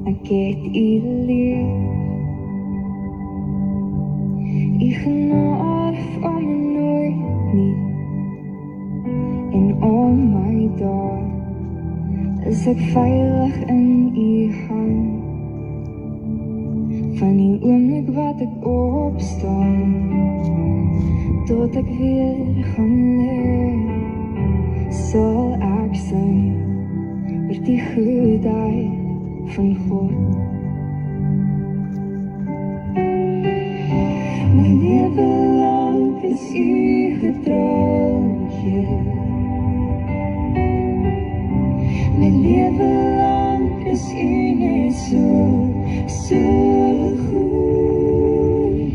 ek het u lief. U genade van my nooit nie. In al my dae is ek veilig in u hand. Van die oomblik wat ek opstaan tot ek weer gaan lê, sal ek sing oor die goedheid van God. My lewe lang is u getrou, Heer. My lewe lang is u net so goed.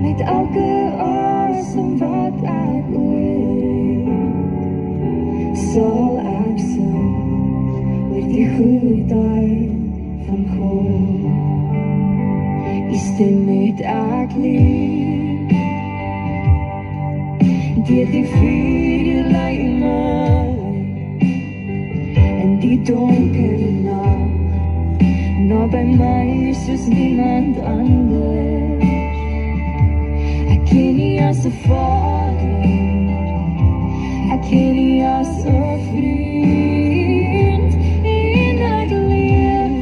Met elke asem wat ek oorleef, sal ek sing oor die goedheid van God. U stem met ek lief. Deur die vuur jy lei my in die donker nag. Naby my soos niemand anders. Ek ken nie as 'n vader, ek ken nie as 'n vriend, en ek leef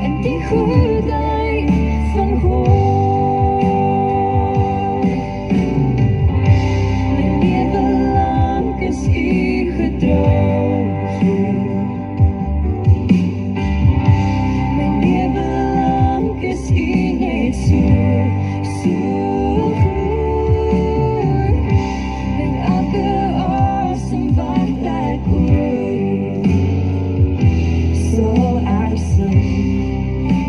in die goedheid van God. My lewe lang is u getrou, Heer. My lewe lang is u net so goed. Met elke asem wat ek oorleef, sal ek sing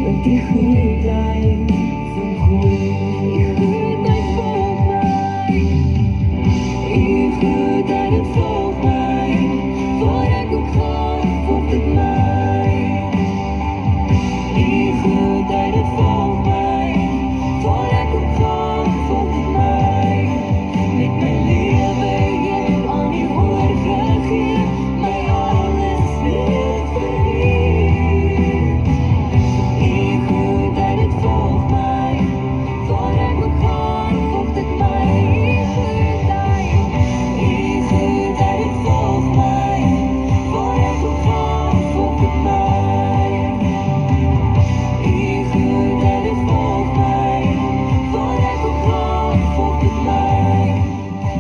oor die goedheid van God. Die goedheid volg my, die goedheid het volg my, waar ek ook gaan, volg dit my. Die goedheid het volg my, waar ek ook gaan, volg dit my. Met my lewe Heer aan u oorgegee, my alles leef vir u. Die goedheid het volg my, waar ek ook gaan, volg dit my. Die goedheid het volg my, waar ek ook gaan, volg dit my. Die goedheid het volg my, waar ek ook gaan, volg dit my.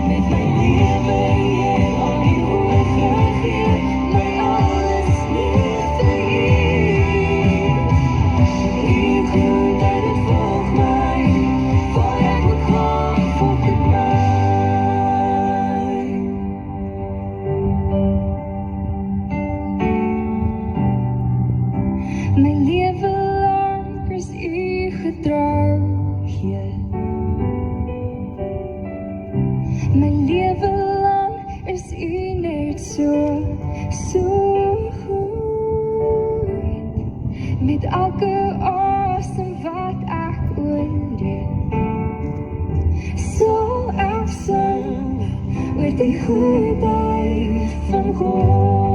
Met my lewe Heer aan u oorgegee, my alles leef vir u. Die goedheid het volg my, waar ek ook gaan, volg dit my. My lewe lang is u getrou, Heer. My lewe lang is u net so goed. Met elke asem wat ek oorleef, sal ek sing oor die goedheid van God.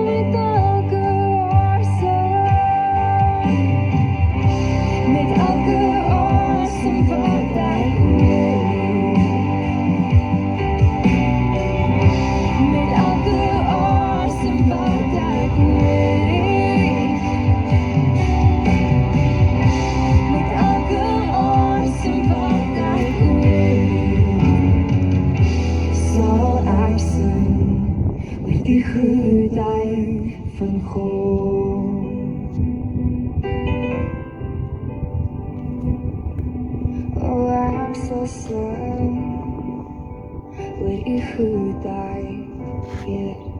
Met elke asem, met elke asem wat ek oorleef, met elke asem wat ek oorleef, met elke asem wat ek oorleef, sal ek sing oor die goedheid van God. Oh, ek sal sing oor u goedheid, Heer.